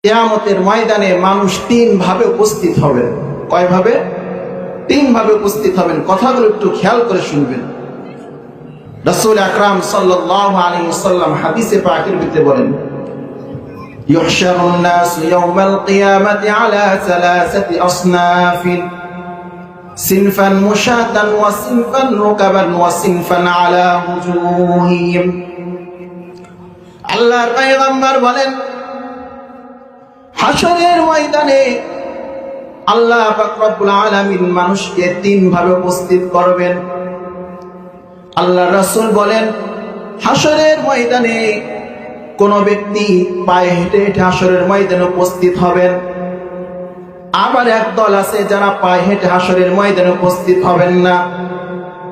কিয়ামতের ময়দানে মানুষ তিন ভাবে উপস্থিত হবেন। কয়ভাবে? তিন ভাবে উপস্থিত হবেন। কথাগুলো একটু খেয়াল করে শুনবেন। রাসূল আকরাম সাল্লাল্লাহু আলাইহি ওয়াসাল্লাম হাদিসে পাকের ভিতরে বলেন, ইউহশারুন নাস ইয়াওমাল কিয়ামাতি আলা সালাসাতি আসনাফিন সিনফান মুশাতান ওয়া সিনফান রুকাবান ওয়া সিনফান আলা হুজুহিম। আল্লাহর পয়গম্বর বলেন, হাশরের ময়দানে আল্লাহ পাক রব্বুল আলামিন মানুষকে তিন ভাবে উপস্থিত করবেন। আল্লাহর রাসূল বলেন, হাশরের ময়দানে কোন ব্যক্তি পায়ে হেঁটে হেঁটে হাশরের ময়দানে উপস্থিত হবেন। আবার একদল আছে যারা পায়ে হেঁটে হাশরের ময়দানে উপস্থিত হবেন না।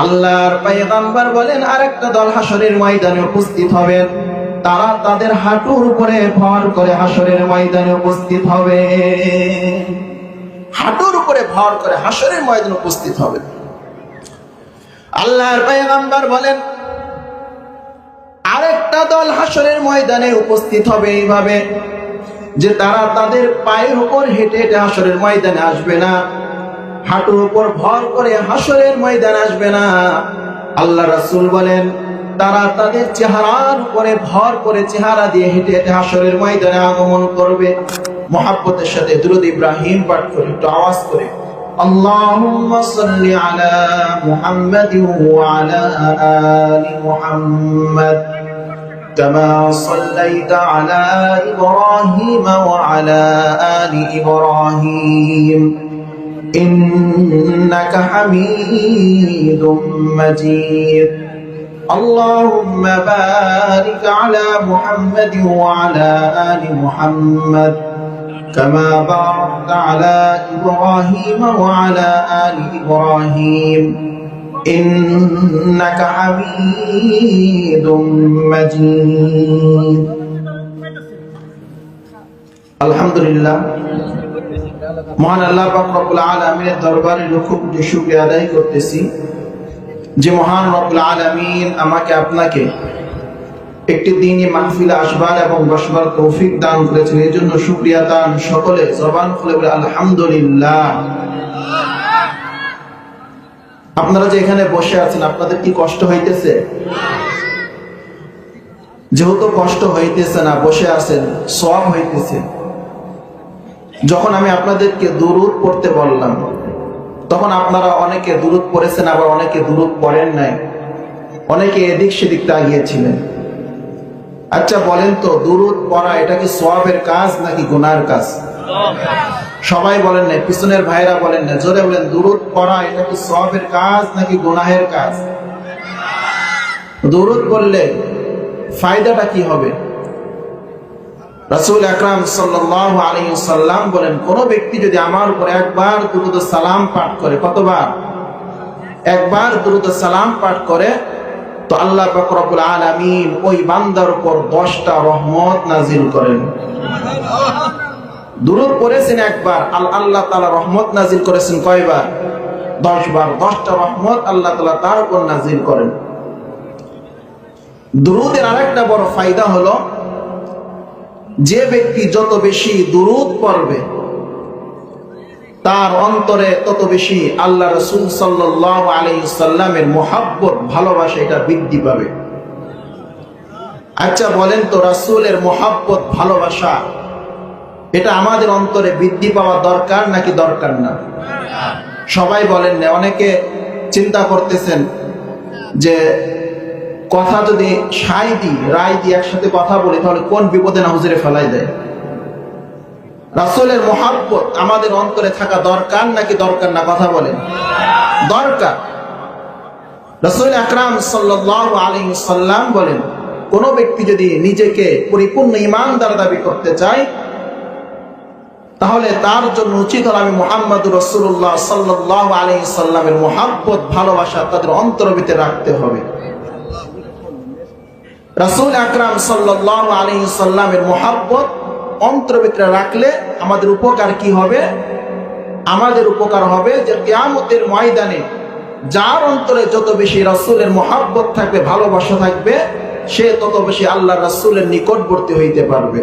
আল্লাহর পয়গম্বর বলেন, আরেকটা দল হাশরের ময়দানে উপস্থিত হবেন, তারা তাদের হাঁটুর উপরে ভর করে হাশরের ময়দানে উপস্থিত হবে। হাঁটুর উপরে ভর করে হাশরের ময়দানে উপস্থিত হবে। আল্লাহর পয়গম্বর বলেন, আরেকটা দল হাশরের ময়দানে উপস্থিত হবে এইভাবে যে তারা তাদের পায়ের উপর হেঁটে হেঁটে হাশরের ময়দানে আসবে না, হাঁটুর উপর ভর করে হাশরের ময়দানে আসবে না। আল্লাহ রাসূল বলেন, তারা তাদের চেহারার উপরে ভর করে চেহারা দিয়ে হেঁটে হেঁটে হাশরের ময়দানে আগমন করবে। মুহাব্বতের সাথে দুরূদ ইব্রাহিম পাঠ করে একটু আওয়াজ করে, আল্লাহুম্মা সাল্লি আলা মুহাম্মাদ ওয়া আলা আলি মুহাম্মাদ কামা সাল্লাইতা আলা ইব্রাহিম ওয়া আলা আলি ইব্রাহিম ইন্নাকা হামিদুম মাজিদ। اللهم بارك على محمد وعلى آل محمد كما باركت على إبراهيم وعلى آل إبراهيم إنك حميد مجيد। الحمد لله। মহান আল্লাহ পাক রব্বুল আলামিনের দরবারে লক্ষ কোটি শুকরিয়া আদায় করতেছি যে মহান রব্বুল আলামিন আমাকে আপনাকে একটি দিনই মাহফিলে আসবার এবং বসবার তৌফিক দান করেছেন। এর জন্য শুকরিয়া দান সকলে জবান খুলে বলে আলহামদুলিল্লাহ। আপনারা যে এখানে বসে আছেন, আপনাদের কি কষ্ট হইতেছে? যেহেতু কষ্ট হইতেছে না, বসে আছেন, সওয়াব হইতেছে। যখন আমি আপনাদেরকে দুরূদ পড়তে বললাম, তখন আপনারা অনেকে দুরূদ পড়েছেন, আবার অনেকে দুরূদ পড়েন নাই, অনেকে এদিক সেদিক তাকিয়েছিলেন। আচ্ছা বলেন তো, দুরূদ পড়া এটা কি সওয়াবের কাজ নাকি গুনাহের কাজ? সবাই বলেন না, পিছনের ভাইরা বলেন না, জোরে বলেন, দুরূদ পড়া এটা কি সওয়াবের কাজ নাকি গুনাহের কাজ? দুরূদ পড়লে ফায়দাটা কি হবে? রাসূল আকরাম সাল্লাল্লাহু আলাইহি ওয়াসাল্লাম বলেন, কোন ব্যক্তি যদি আমার উপর একবার দুরূদ ও সালাম পাঠ করে, কতবার? একবার দুরূদ ও সালাম পাঠ করে, তো আল্লাহ পাক রব্বুল আলামিন ওই বান্দার উপর 10টা রহমত নাজিল করেন। দুরূদ পড়েছেন একবার, আল্লাহ তাআলা রহমত নাজিল করেছেন কয়বার? 10 বার। 10টা রহমত আল্লাহ তাআলা তার উপর নাজিল করেন। দুরূদের আরেকটা বড় ফায়দা হলো, যে ব্যক্তি যত বেশি দুরূদ পড়বে তার অন্তরে তত বেশি আল্লাহ রাসূল সাল্লাল্লাহু আলাইহি ওয়াসাল্লামের মুহাব্বত, ভালোবাসা এটা বৃদ্ধি পাবে। আচ্ছা বলেন তো, রাসূলের মুহাব্বত, ভালোবাসা এটা আমাদের অন্তরে বৃদ্ধি পাওয়া দরকার নাকি দরকার না? সবাই বলেন না। অনেকে চিন্তা করতেছেন যে কথা যদি সাই দি রায় দি একসাথে কথা বলি তাহলে কোন বিপদে না হুজুরে ফেলাই দেয়। রাসূলের মুহাব্বত আমাদের অন্তরে থাকা দরকার নাকি দরকার না? কথা বলেন। দরকার। রাসূল আকরাম সাল্লাল্লাহু আলাইহি ওয়াসাল্লাম বলেন, কোন ব্যক্তি যদি নিজেকে পরিপূর্ণ ঈমানদার দাবি করতে চায় তাহলে তার জন্য উচিত হল আমি মুহাম্মদুর রাসূলুল্লাহ সাল্লাল্লাহু আলাইহি ওয়াসাল্লামের মুহাব্বত, ভালোবাসা তাদের অন্তরের ভিতরে রাখতে হবে। রাসূল আকরাম সাল্লাল্লাহু আলাইহি ওয়াসাল্লামের মুহাব্বত অন্তরের ভিতরে রাখলে আমাদের উপকার কি হবে? আমাদের উপকার হবে যে কিয়ামতের ময়দানে যার অন্তরে যত বেশি রাসূলের মুহাব্বত থাকবে, ভালোবাসা থাকবে, সে তত বেশি আল্লাহর রাসূলের নিকটবর্তী হইতে পারবে।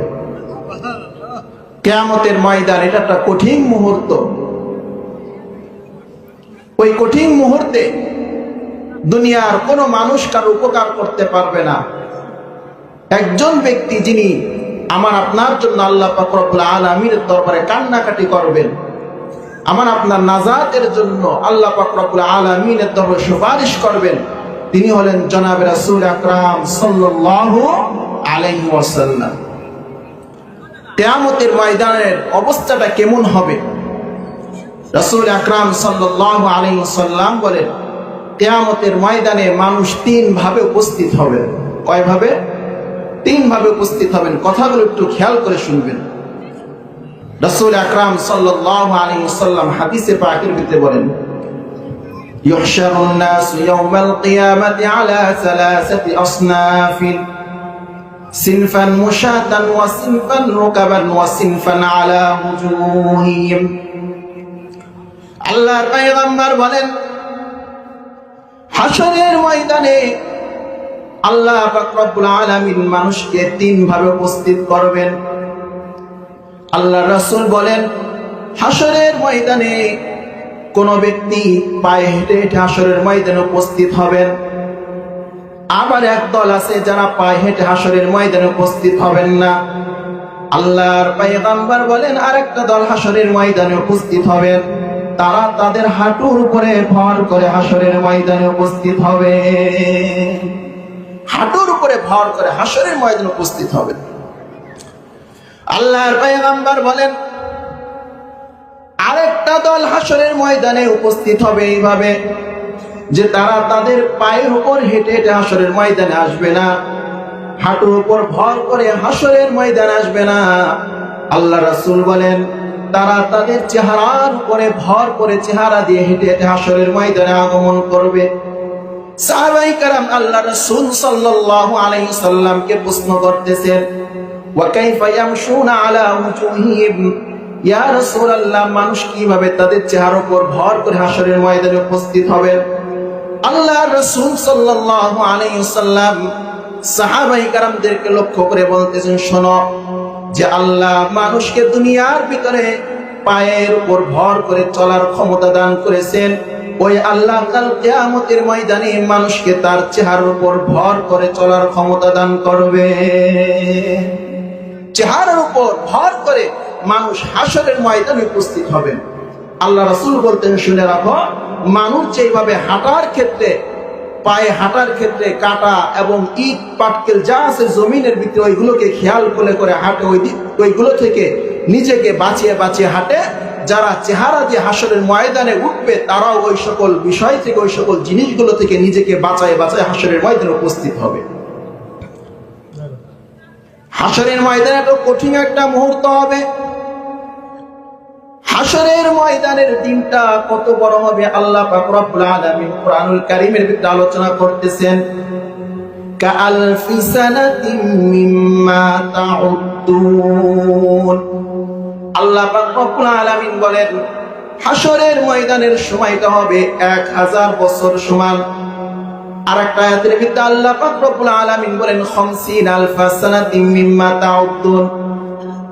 কিয়ামতের ময়দান এটা একটা কঠিন মুহূর্ত। ওই কঠিন মুহূর্তে দুনিয়ার কোনো মানুষ কার উপকার করতে পারবে না। একজন ব্যক্তি যিনি আমার আপনার জন্য আল্লাহ পাক রব্বুল আলামিনের দরবারে কান্নাকাটি করবেন, আমার আপনার নাজাতের জন্য আল্লাহ পাক রব্বুল আলামিনের দরবারে সুপারিশ করবেন, তিনি হলেন জনাবে রাসূল আকরাম সাল্লাল্লাহু আলাইহি ওয়াসাল্লাম। কিয়ামতের ময়দানের অবস্থাটা কেমন হবে? রাসূল আকরাম সাল্লাল্লাহু আলাইহি ওয়াসাল্লাম বলেন, কিয়ামতের ময়দানে মানুষ তিন ভাবে উপস্থিত হবে। কয় ভাবে? তিন ভাবে উপস্থিত হবেন। কথাগুলো একটু খেয়াল করে শুনবেন। রাসূল আকরাম সাল্লাল্লাহু আলাইহি ওয়াসাল্লাম হাদিসে পাকের ভিতরে বলেন, ইউহশারুন নাসু ইয়াওমাল কিয়ামাতি আলা সালাসাতি আসনাফিন সিনফান মুশাতান ওয়া সিনফান রুকাবান ওয়া সিনফান আলা ওয়ুজুহিহিম। আল্লাহর পয়গম্বর বলেন, হাশরের ময়দানে আল্লাহ পাক রব্বুল আলামিন মানুষকে তিন ভাবে উপস্থিত করবেন। আল্লাহর রাসূল বলেন, হাশরের ময়দানে কোন ব্যক্তি পায়ে হেঁটে হেঁটে হাশরের ময়দানে উপস্থিত হবেন। আবার একদল আছে যারা পায়ে হেঁটে হাশরের ময়দানে উপস্থিত হবেন না। আল্লাহর পয়গম্বর বলেন, আরেকটা দল হাশরের ময়দানে উপস্থিত হবেন, তারা তাদের হাঁটুর উপরে ভর করে হাশরের ময়দানে উপস্থিত হবে। হাঁটুর উপরে ভর করে হাশরের ময়দানে উপস্থিত হবে। আল্লাহর পয়গম্বর বলেন, আরেকটা দল হাশরের ময়দানে উপস্থিত হবে এইভাবে যে তারা তাদের পায়ের উপর হেঁটে হেঁটে হাশরের ময়দানে আসবে না, হাঁটুর উপর ভর করে হাশরের ময়দানে আসবে না। আল্লাহ রাসূল বলেন, তারা তাদের চেহারার উপরে ভর করে চেহারা দিয়ে হেঁটে হেঁটে হাশরের ময়দানে আগমন করবে। সাহাবায়ে কেরাম আল্লাহ রাসূল সাল্লাল্লাহু আলাইহি সাল্লামকে প্রশ্ন করতেছেন, ওয়া কাইফা ইয়ামশুনা আলা ওয়ুজুহিহিম, ইয়া রাসূলুল্লাহ, মানুষ কিভাবে তাদের চেহারার উপর ভর করে হাশরের ময়দানে উপস্থিত হবে? আল্লাহ রাসূল সাল্লাল্লাহু আলাইহি সাল্লাম সাহাবায়ে কেরামদেরকে লক্ষ্য করে বলতেছেন, শোনো, যে আল্লাহ মানুষকে দুনিয়ার ভিতরে পায়ের উপর ভর করে চলার ক্ষমতা দান করেছেন, ওই আল্লাহ কাল কিয়ামতের ময়দানে মানুষকে তার চেহারার উপর ভর করে চলার ক্ষমতা দান করবে। চেহারার উপর ভর করে মানুষ হাশরের ময়দানে উপস্থিত হবে। আল্লাহ রাসূল বলতেন, শুনে রাখো, মানুষ যেভাবে হাঁটার ক্ষেত্রে, পায়ে হাঁটার ক্ষেত্রে কাটা এবং ইট পাটকেল যা আছে জমিনের ভিতরে ওইগুলোকে খেয়াল করে হাঁটে, ওইগুলো থেকে নিজেকে বাঁচিয়ে বাঁচিয়ে হাঁটে, যারা চেহারা দিয়ে হাশরের ময়দানে উঠবে তারাও ওই সকল বিষয় থেকে, ওই সকল জিনিসগুলো থেকে নিজেকে বাঁচায় বাঁচায় হাশরের ময়দানে উপস্থিত হবে। হাশরের ময়দানে একটা কঠিন একটা মুহূর্ত হবে। হাশরের ময়দানের দিনটা কত বড় হবে আল্লাহ পাক রব্বুল আলামিন কুরআনুল কারীমের ভিতরে আলোচনা করতেছেন, কাআলফি সানাতিন মিম্মা তাউদ্দুন। আল্লাহ পাক রব্বুল আলামিন বলেন, হাশরের ময়দানের সময়টা হবে 1000 বছর সমান। আরেকটা আয়াতের ভিতরে আল্লাহ পাক রব্বুল আলামিন বলেন, 50,000 সানাতিন মিম্মা তাউদ্দুন,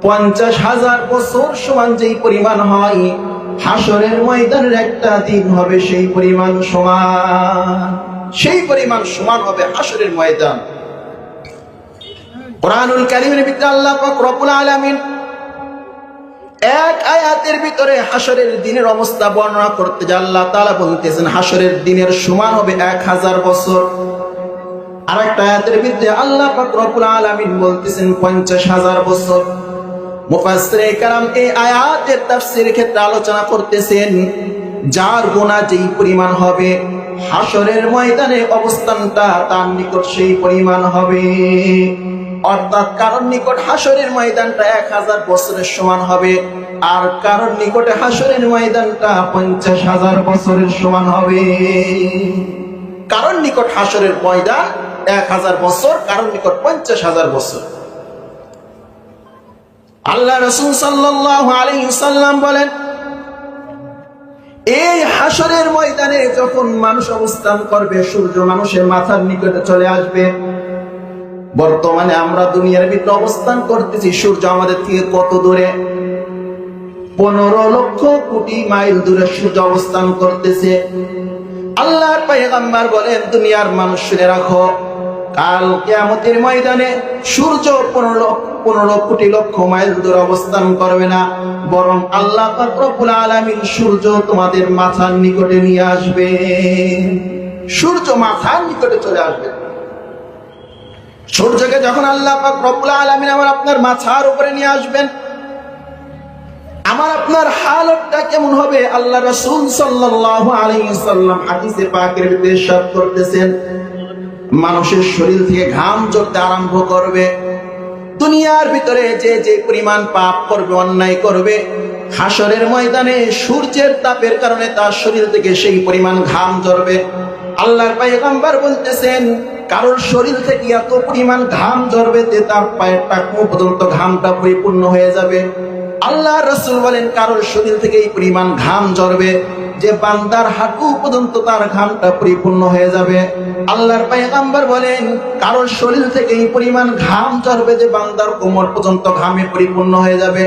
50,000 বছর সমান যেই পরিমাণ হয়, হাশরের ময়দানের একটা দিন হবে সেই পরিমাণ সমান। সেই পরিমাণ সমান হবে হাশরের ময়দান। কুরআনুল কারীমের ভিতরে আল্লাহ পাক রব্বুল আলামিন এক আয়াতের ভিতরে হাশরের দিনের অবস্থা বর্ণনা করতে যে আল্লাহ তাআলা বলতেছেন, হাশরের দিনের সমান হবে 1000 বছর। আরেকটা আয়াতের ভিতরে আল্লাহ পাক রব্বুল আলামিন বলতেছেন 50,000 বছর। মুফাসসিরে কেরাম এই আয়াতের তাফসীরের ক্ষেত্রে আলোচনা করতেছেন, যার গুনাহ যেই পরিমাণ হবে, হাশরের ময়দানে অবস্থানটা তার নিকট সেই পরিমাণ হবে। অর্থাৎ কারোর নিকট হাশরের ময়দানটা 1000 বছরের সমান হবে, আর কারোর নিকটে হাশরের ময়দানটা 50,000 বছরের সমান হবে। কারোর নিকট হাশরের ময়দান 1000 বছর, কারোর নিকট 50,000 বছর। আল্লাহ রাসূল সাল্লাল্লাহু আলাইহি সাল্লাম বলেন, এই হাশরের ময়দানে যখন মানুষ অবস্থান করবে, সূর্য মানুষের মাথার নিকটে চলে আসবে। বর্তমানে আমরা দুনিয়ার ভিতরে অবস্থান করতেছি, সূর্য আমাদের থেকে কত দূরে? 15 লক্ষ কোটি মাইল দূরে সূর্য অবস্থান করতেছে। আল্লাহর পয়গম্বর বলেন, দুনিয়ার মানুষ শুনে রাখো, কাল কিয়ামতের ময়দানে সূর্য 15 কোটি লক্ষ মাইল দূরে অবস্থান করবে না, বরং আল্লাহ পাক রব্বুল আলামিন সূর্য তোমাদের মাথার নিকটে নিয়ে আসবে। সূর্য মাথার নিকটে চলে আসবে। সূর্যকে যখন আল্লাহ পাক রব্বুল আলামিন আমার আপনার মাথার উপরে নিয়ে আসবেন, আমার আপনার হালতটা কেমন হবে? আল্লাহ রাসূল সাল্লাল্লাহু আলাইহি ওয়াসাল্লাম হাদিসে পাকের ভিতরে ইরশাদ করতেছেন, মানুষের শরীর থেকে ঘাম ঝরতে আরম্ভ করবে। দুনিয়ার ভিতরে যে যে পরিমাণ পাপ করবে, অন্যায় করবে, হাসরের ময়দানে সূর্যের তাপের কারণে তার শরীর থেকে সেই পরিমাণ ঘাম ঝরবে। আল্লাহর পয়গম্বর বলতেছেন, কারোর শরীর থেকে এত পরিমাণ ঘাম ঝরবে যে তার পায়ের টাকনু পর্যন্ত ঘামটা পরিপূর্ণ হয়ে যাবে। আল্লাহ রাসূল বলেন, কারোর শরীর থেকে এই পরিমাণ ঘাম ঝরবে যে বান্দার হাঁটু পর্যন্ত তার ঘামটা পরিপূর্ণ হয়ে যাবে। আল্লাহর পয়গম্বর বলেন, কারোর শরীর থেকে এই পরিমাণ ঘাম ঝরবে যে বান্দার কোমর পর্যন্ত ঘামে পরিপূর্ণ হয়ে যাবে।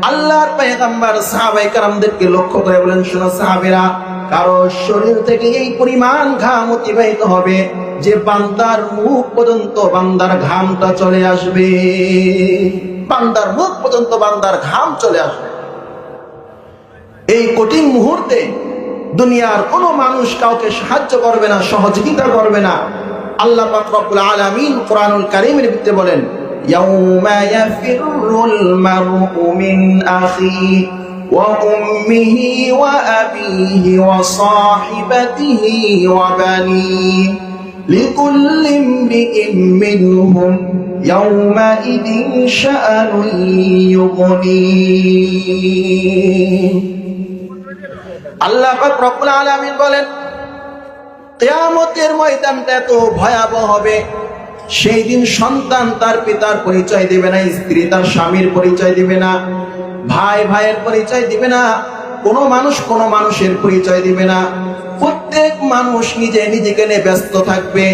আল্লাহর পয়গম্বর সাহাবায়ে কেরামদেরকে লক্ষ্য করে বলেন, শোনো সাহাবীরা, কারোর শরীর থেকে এই পরিমাণ ঘাম অতিবাহিত হবে যে বান্দার মুখ পর্যন্ত বান্দার ঘামটা চলে আসবে। বান্দার মুখ পর্যন্ত বান্দার ঘাম চলে আসবে। এই কঠিন মুহূর্তে দুনিয়ার কোনো মানুষ কাউকে সাহায্য করবে না, সহযোগিতা করবে না। আল্লাহ পাক রব্বুল আলামিন কোরআনুল কারীমের ভিতরে বলেন, ইয়াউমা ইয়াফিরুল মারউ মিন আখিহি ওয়া উম্মিহি ওয়া আবিহি ওয়া সাহিবাতিহি ওয়া বানিহি লিকুল্লি ইমরিইম মিনহুম ইয়াউমাইদিন শাআনুন ইউগনি। আল্লাহ পাক রব্বুল আলামিন বলেন, কিয়ামতের ময়দানটা এত ভয়াবহ হবে, সেই দিন সন্তান তার পিতার পরিচয় দিবে না, স্ত্রী তার স্বামীর পরিচয় দিবে না, ভাই ভাইয়ের পরিচয় দিবে না, কোনো মানুষ কোনো মানুষের পরিচয় দিবে না। প্রত্যেক মানুষ নিজে নিজেকে নিয়ে ব্যস্ত থাকবে।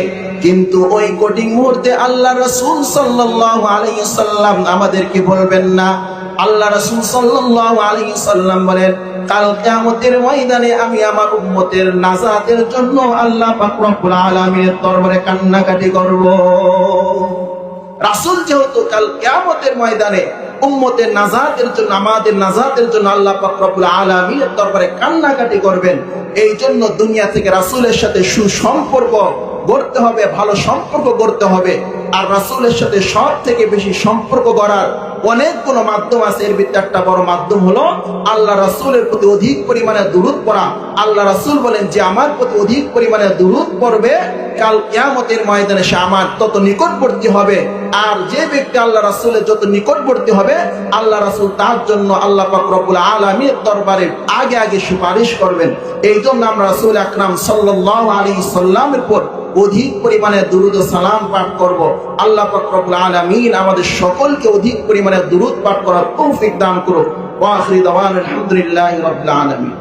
কিন্তু ওই কঠিন মুহূর্তে আল্লাহ রাসূল সাল্লাল্লাহু আলাইহি ওয়াসাল্লাম আমাদেরকে বলবেন না। আল্লাহ রাসূল সাল্লাল্লাহু আলাইহি ওয়াসাল্লাম বলেন, কাল কিয়ামতের ময়দানে আমি আমার উম্মতের নাজাতের জন্য আল্লাহ পাক রব্বুল আলামিনের দরবারে কান্নাকাটি করব। রাসূল যেহেতু কাল কিয়ামতের ময়দানে উম্মতের নাজাতের জন্য, আমাদের নাজাতের জন্য আল্লাহ পাক রব্বুল আলামিনের দরবারে কান্নাকাটি করবেন, এই জন্য দুনিয়া থেকে রাসূলের সাথে সুসম্পর্ক গড়তে হবে, ভালো সম্পর্ক গড়তে হবে। আর রাসূলের সাথে সব থেকে বেশি সম্পর্ক গড়ার অনেকগুলো মাধ্যম আছে। এর ভিতরে একটা বড় মাধ্যম হলো আল্লাহ রাসূলের প্রতি অধিক পরিমাণে দুরূদ পড়া। আল্লাহ রাসূল বলেন, যে আমার প্রতি অধিক পরিমাণে দুরূদ পড়বে, কাল কিয়ামতের ময়দানে সে আমার তত নিকটবর্তী হবে। আর যে ব্যক্তি আল্লাহ রাসূলের যত নিকটবর্তী হবে, আল্লাহ রাসূল তার জন্য আল্লাহ পাক রব্বুল আলামিনের দরবারে আগে আগে সুপারিশ করবেন। এই জন্য আমরা রাসূল আকরাম সাল্লাল্লাহু আলাইহি সাল্লামের উপর অধিক পরিমাণে দুরূদ ও সালাম পাঠ করব। আল্লাহ পাক রব্বুল আলামিন আমাদের সকলকে অধিক পরিমাণে দুরূদ পাঠ করার তৌফিক দান করুন। ওয়া আখিরু দাওয়ানা আলহামদুলিল্লাহি রাব্বিল আলামিন।